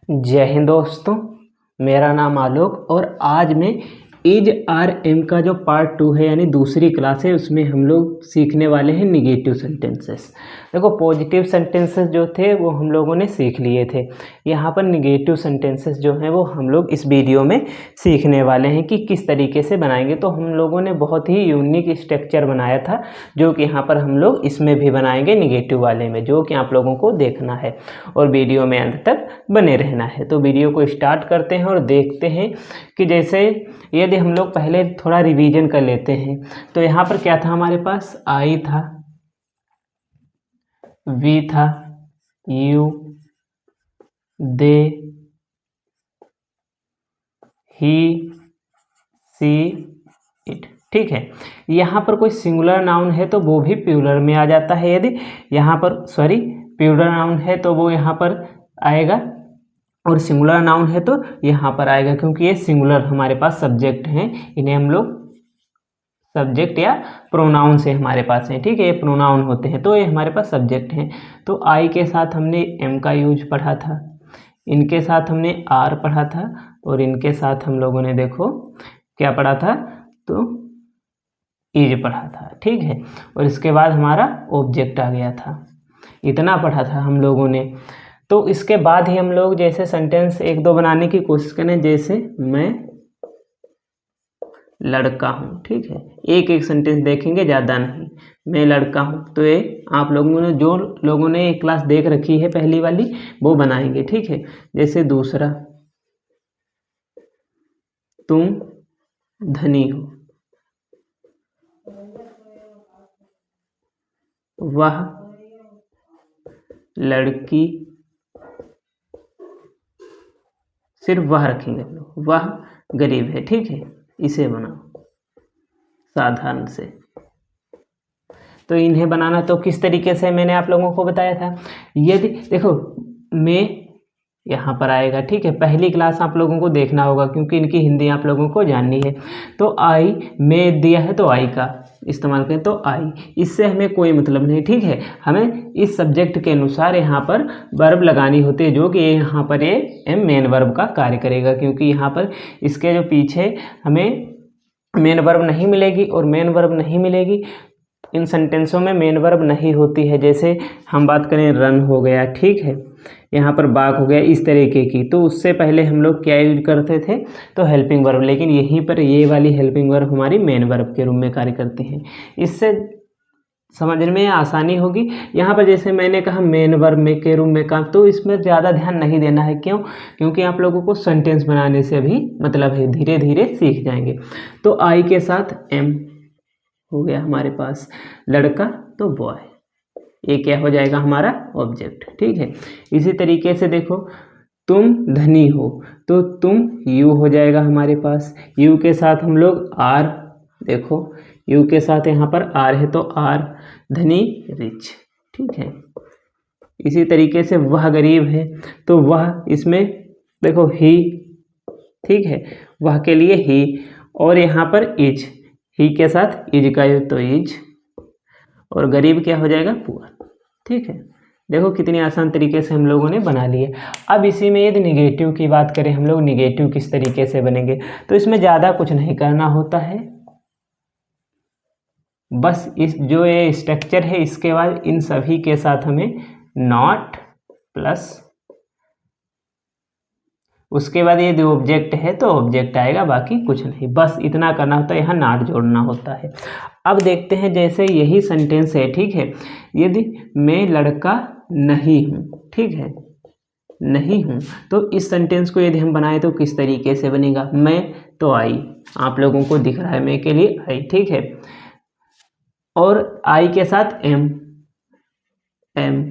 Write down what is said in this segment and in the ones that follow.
जय हिंद दोस्तों, मेरा नाम आलोक और आज मैं इज आर एम का जो पार्ट 2 है यानी दूसरी क्लास है उसमें हम लोग सीखने वाले हैं निगेटिव सेंटेंसेस। देखो, पॉजिटिव सेंटेंसेस जो थे वो हम लोगों ने सीख लिए थे। यहाँ पर निगेटिव सेंटेंसेस जो हैं वो हम लोग इस वीडियो में सीखने वाले हैं कि किस तरीके से बनाएंगे। तो हम लोगों ने बहुत ही यूनिक स्ट्रक्चर बनाया था जो कि यहाँ पर हम लोग इसमें भी बनाएंगे निगेटिव वाले में, जो कि आप लोगों को देखना है और वीडियो में अंत तक बने रहना है। तो वीडियो को स्टार्ट करते हैं और देखते हैं कि जैसे यदि हम लोग पहले थोड़ा रिवीजन कर लेते हैं तो यहाँ पर क्या था, हमारे पास आई था, वी था, you, they, he, C, it. ठीक है, यहाँ पर कोई सिंगुलर नाउन है तो वो भी प्लूरल में आ जाता है। यदि यहाँ पर प्लूरल नाउन है तो वो यहाँ पर आएगा और सिंगुलर नाउन है तो यहाँ पर आएगा, क्योंकि ये सिंगुलर हमारे पास सब्जेक्ट हैं। इन्हें हम लोग सब्जेक्ट या प्रोनाउन से हमारे पास हैं। ठीक है, ये प्रोनाउन होते हैं तो ये हमारे पास सब्जेक्ट हैं। तो आई के साथ हमने एम का यूज पढ़ा था, इनके साथ हमने आर पढ़ा था और इनके साथ हम लोगों ने देखो क्या पढ़ा था, तो इज पढ़ा था। ठीक है, और इसके बाद हमारा ऑब्जेक्ट आ गया था। इतना पढ़ा था हम लोगों ने। तो इसके बाद ही हम लोग जैसे सेंटेंस एक दो बनाने की कोशिश करें, जैसे मैं लड़का हूँ। ठीक है, एक एक सेंटेंस देखेंगे, ज़्यादा नहीं। मैं लड़का हूँ तो ये आप लोगों ने जो लोगों ने एक क्लास देख रखी है पहली वाली वो बनाएंगे। ठीक है, जैसे दूसरा, तुम धनी हो, वह लड़की, सिर्फ वह रखेंगे हम लोग, वह गरीब है। ठीक है, इसे बनाओ साधारण से। तो इन्हें बनाना तो किस तरीके से मैंने आप लोगों को बताया था। यदि देखो, मैं यहाँ पर आएगा। ठीक है, पहली क्लास आप लोगों को देखना होगा क्योंकि इनकी हिंदी आप लोगों को जाननी है। तो आई, मैं दिया है तो आई का इस्तेमाल करें, तो आई, इससे हमें कोई मतलब नहीं। ठीक है, हमें इस सब्जेक्ट के अनुसार यहाँ पर वर्ब लगानी होती है, जो कि यहाँ पर ये मेन वर्ब का कार्य करेगा, क्योंकि यहाँ पर इसके जो पीछे हमें मेन वर्ब नहीं मिलेगी और मेन वर्ब नहीं मिलेगी। इन सेंटेंसों में मेन वर्ब नहीं होती है। जैसे हम बात करें रन हो गया, ठीक है, यहाँ पर बाग हो गया, इस तरीके की। तो उससे पहले हम लोग क्या यूज करते थे, तो हेल्पिंग वर्ब, लेकिन यहीं पर ये वाली हेल्पिंग वर्ब हमारी मेन वर्ब के रूप में कार्य करती हैं। इससे समझने में आसानी होगी। यहाँ पर जैसे मैंने कहा मेन वर्ब में के रूप में काम, तो इसमें ज़्यादा ध्यान नहीं देना है। क्यों? क्योंकि आप लोगों को सेंटेंस बनाने से भी मतलब है, धीरे धीरे सीख जाएंगे। तो आई के साथ एम हो गया हमारे पास, लड़का तो बॉय, ये क्या हो जाएगा हमारा ऑब्जेक्ट। ठीक है, इसी तरीके से देखो, तुम धनी हो तो तुम यू हो जाएगा हमारे पास। यू के साथ हम लोग आर, देखो यू के साथ यहाँ पर आर है तो आर, धनी रिच। ठीक है, इसी तरीके से वह गरीब है तो वह, इसमें देखो ही, ठीक है, वह के लिए ही, और यहाँ पर इज, ही के साथ इज का यूज तो इज, और गरीब क्या हो जाएगा पुअर। ठीक है, देखो कितनी आसान तरीके से हम लोगों ने बना लिए। अब इसी में यदि निगेटिव की बात करें, हम लोग निगेटिव किस तरीके से बनेंगे, तो इसमें ज़्यादा कुछ नहीं करना होता है। बस इस जो ये स्ट्रक्चर है इसके बाद इन सभी के साथ हमें नॉट प्लस, उसके बाद यदि ऑब्जेक्ट है तो ऑब्जेक्ट आएगा, बाकी कुछ नहीं। बस इतना करना होता है, यहाँ नॉट जोड़ना होता है। अब देखते हैं, जैसे यही सेंटेंस है। ठीक है, यदि मैं लड़का नहीं हूँ, ठीक है, नहीं हूँ, तो इस सेंटेंस को यदि हम बनाए तो किस तरीके से बनेगा। मैं तो आई, आप लोगों को दिख रहा है मैं के लिए आई। ठीक है, और आई के साथ एम, एम।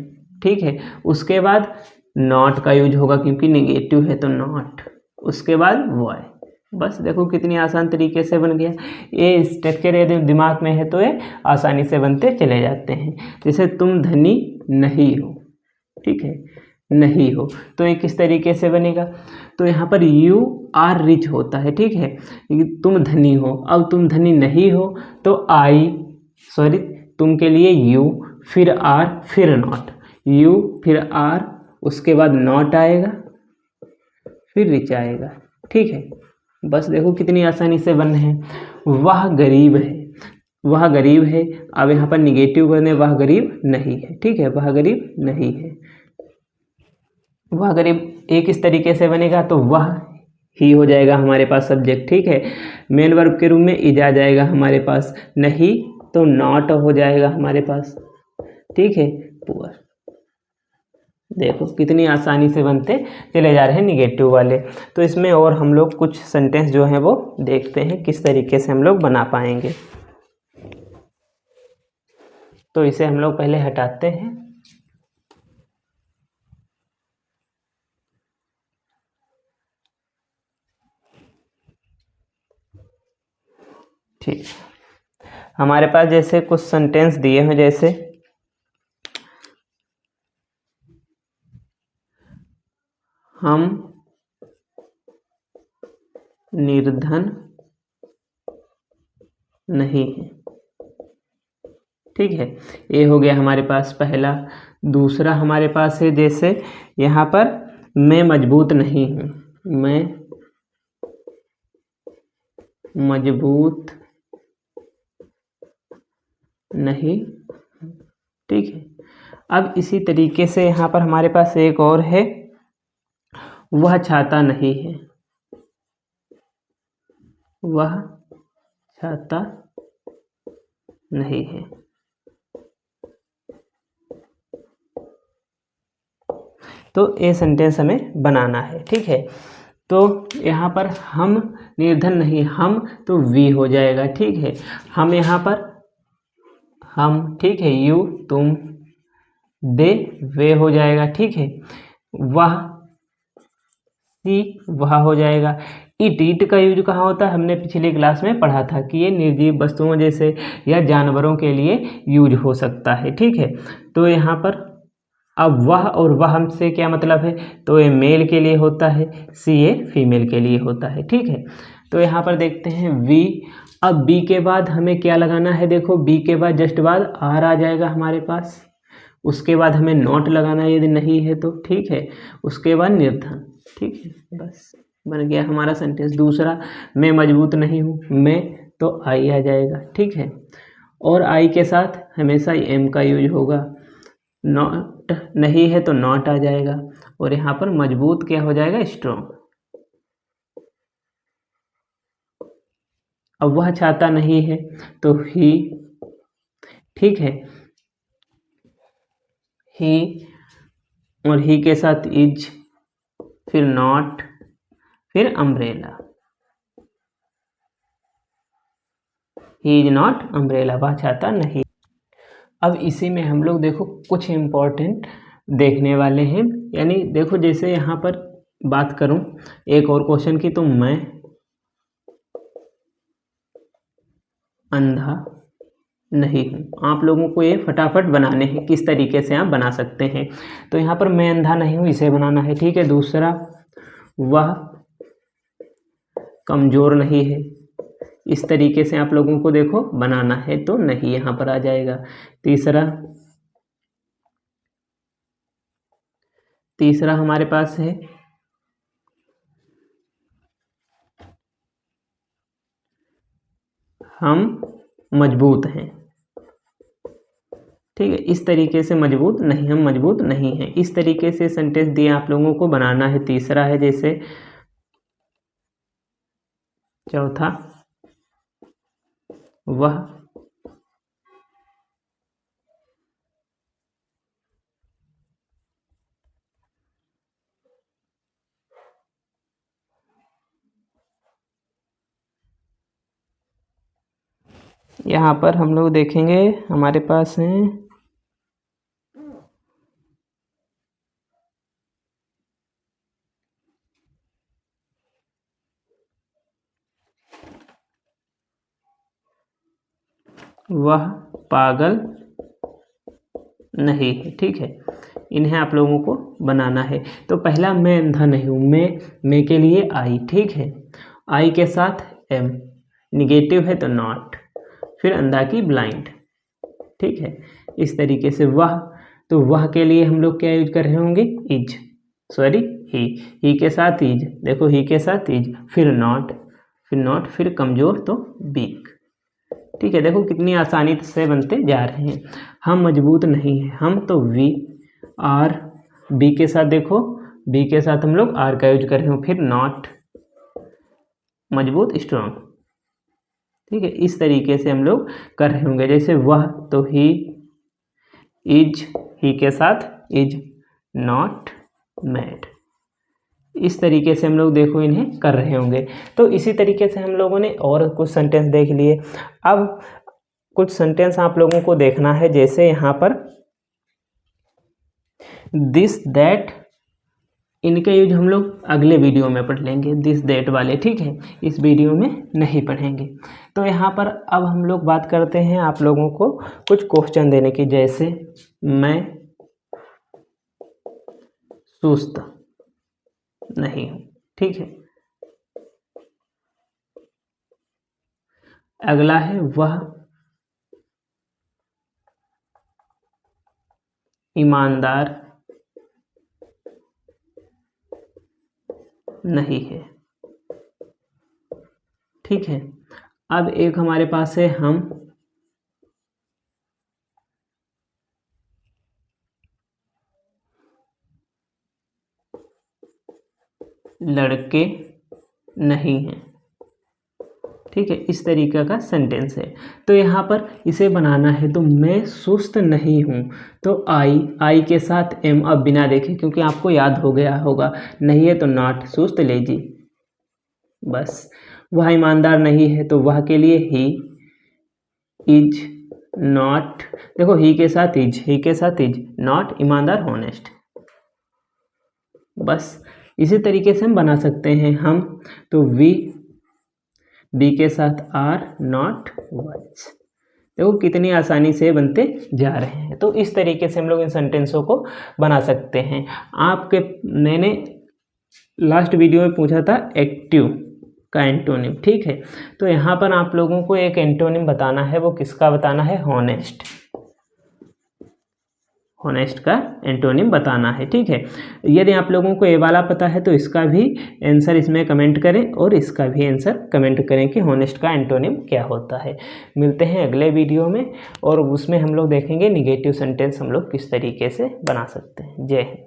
ठीक है, उसके बाद नॉट का यूज होगा क्योंकि निगेटिव है तो नॉट, उसके बाद बॉय। बस देखो कितनी आसान तरीके से बन गया। ये स्ट्रक्चर यदि दिमाग में है तो ये आसानी से बनते चले जाते हैं। जैसे तुम धनी नहीं हो, ठीक है, नहीं हो, तो ये किस तरीके से बनेगा, तो यहाँ पर यू आर रिच होता है। ठीक है, तुम धनी हो, अब तुम धनी नहीं हो तो आई, सॉरी, तुम के लिए यू, फिर आर, फिर नॉट, यू फिर आर, उसके बाद नॉट आएगा, फिर रिच आएगा। ठीक है, बस देखो कितनी आसानी से बन रहे हैं। वह गरीब है, वह गरीब है। अब यहाँ पर निगेटिव करने, वह गरीब नहीं है। ठीक है, वह गरीब नहीं है। वह गरीब एक इस तरीके से बनेगा तो वह ही हो जाएगा हमारे पास सब्जेक्ट। ठीक है, मेन वर्ब के रूप में इज आ जाएगा हमारे पास, नहीं तो नॉट हो जाएगा हमारे पास। ठीक है, पुअर। देखो कितनी आसानी से बनते चले जा रहे हैं निगेटिव वाले। तो इसमें और हम लोग कुछ सेंटेंस जो हैं वो देखते हैं किस तरीके से हम लोग बना पाएंगे। तो इसे हम लोग पहले हटाते हैं। ठीक, हमारे पास जैसे कुछ सेंटेंस दिए हैं, जैसे हम निर्धन नहीं हैं। ठीक है, ये हो गया हमारे पास पहला। दूसरा हमारे पास है जैसे यहाँ पर मैं मजबूत नहीं हूँ, मैं मजबूत नहीं। ठीक है, अब इसी तरीके से यहाँ पर हमारे पास एक और है, वह छाता नहीं है, वह छाता नहीं है। तो ये सेंटेंस हमें बनाना है। ठीक है, तो यहाँ पर हम निर्धन नहीं, हम तो वी हो जाएगा। ठीक है, हम यहाँ पर हम, ठीक है, यू तुम, दे वे हो जाएगा। ठीक है, वह सी वह हो जाएगा। इट का यूज कहाँ होता है, हमने पिछली क्लास में पढ़ा था कि ये निर्जीव वस्तुओं जैसे या जानवरों के लिए यूज हो सकता है। ठीक है, तो यहाँ पर अब वह और वह हमसे क्या मतलब है, तो ये मेल के लिए होता है, सी ये फीमेल के लिए होता है। ठीक है, तो यहाँ पर देखते हैं वी। अब बी के बाद हमें क्या लगाना है, देखो बी के बाद जस्ट बाद आर आ जाएगा हमारे पास। उसके बाद हमें नॉट लगाना है यदि नहीं है तो। ठीक है, उसके बाद निर्धन। ठीक है, बस बन गया हमारा सेंटेंस। दूसरा, मैं मजबूत नहीं हूँ, मैं तो आई आ जाएगा। ठीक है, और आई के साथ हमेशा एम का यूज होगा। नॉट नहीं है तो नॉट आ जाएगा, और यहाँ पर मजबूत क्या हो जाएगा, स्ट्रॉन्ग। अब वह छाता नहीं है तो ही। ठीक है, ही और ही के साथ इज, फिर नॉट, फिर umbrella. He is not umbrella, वह छाता नहीं। अब इसी में हम लोग देखो कुछ इम्पोर्टेंट देखने वाले हैं। यानी देखो जैसे यहाँ पर बात करूँ एक और क्वेश्चन की, तो मैं अंधा नहीं हूँ। आप लोगों को ये फटाफट बनाने हैं, किस तरीके से आप बना सकते हैं। तो यहाँ पर मैं अंधा नहीं हूँ, इसे बनाना है। ठीक है, दूसरा, वह कमज़ोर नहीं है, इस तरीके से आप लोगों को देखो बनाना है, तो नहीं यहाँ पर आ जाएगा। तीसरा हमारे पास है हम मजबूत हैं। ठीक है, इस तरीके से मजबूत नहीं, हम मजबूत नहीं हैं। इस तरीके से सेंटेंस दिए आप लोगों को बनाना है। तीसरा है जैसे, चौथा, वह यहाँ पर हम लोग देखेंगे हमारे पास हैं वह पागल नहीं है। ठीक है, इन्हें आप लोगों को बनाना है। तो पहला, मैं अंधा नहीं हूँ, मैं के लिए आई। ठीक है, आई के साथ एम, निगेटिव है तो नॉट, फिर अंधा की ब्लाइंड। ठीक है, इस तरीके से वह, तो वह के लिए हम लोग क्या यूज कर रहे होंगे, इज। सॉरी ही के साथ इज, देखो ही के साथ इज, फिर नॉट, फिर कमज़ोर तो वीक। ठीक है, देखो कितनी आसानी से बनते जा रहे हैं। हम मजबूत नहीं हैं, हम तो वी आर, बी के साथ देखो, बी के साथ हम लोग आर का यूज कर रहे हो, फिर नॉट, मजबूत स्ट्रॉन्ग। ठीक है, इस तरीके से हम लोग कर रहे होंगे। जैसे वह तो ही, इज ही के साथ इज, नॉट मैड। इस तरीके से हम लोग देखो इन्हें कर रहे होंगे। तो इसी तरीके से हम लोगों ने और कुछ सेंटेंस देख लिए। अब कुछ सेंटेंस आप लोगों को देखना है, जैसे यहाँ पर दिस दैट, इनका यूज हम लोग अगले वीडियो में पढ़ लेंगे, दिस दैट वाले। ठीक है, इस वीडियो में नहीं पढ़ेंगे। तो यहाँ पर अब हम लोग बात करते हैं आप लोगों को कुछ क्वेश्चन देने की। जैसे मैं सुस्त नहीं हूँ। ठीक है, अगला है वह ईमानदार नहीं है। ठीक है, अब एक हमारे पास है हम लड़के नहीं हैं। ठीक है, इस तरीके का सेंटेंस है। तो यहाँ पर इसे बनाना है, तो मैं सुस्त नहीं हूँ, तो आई के साथ एम, अब बिना देखे, क्योंकि आपको याद हो गया होगा, नहीं है तो नॉट, सुस्त लेजी, बस। वह ईमानदार नहीं है, तो वह के लिए ही, इज नॉट, देखो ही के साथ इज, ही के साथ इज, नॉट ईमानदार, हॉनेस्ट, बस। इसी तरीके से हम बना सकते हैं हम, तो वी, बी के साथ आर, नॉट वॉच। देखो कितनी आसानी से बनते जा रहे हैं। तो इस तरीके से हम लोग इन सेंटेंसों को बना सकते हैं। आपके मैंने लास्ट वीडियो में पूछा था एक्टिव का एंटोनिम। ठीक है, तो यहाँ पर आप लोगों को एक एंटोनिम बताना है, वो किसका बताना है? हॉनेस्ट, हॉनेस्ट का एंटोनिम बताना है। ठीक है, यदि आप लोगों को ये वाला पता है तो इसका भी आंसर इसमें कमेंट करें, और इसका भी आंसर कमेंट करें कि हॉनेस्ट का एंटोनिम क्या होता है। मिलते हैं अगले वीडियो में, और उसमें हम लोग देखेंगे निगेटिव सेंटेंस हम लोग किस तरीके से बना सकते हैं। जय हिंद।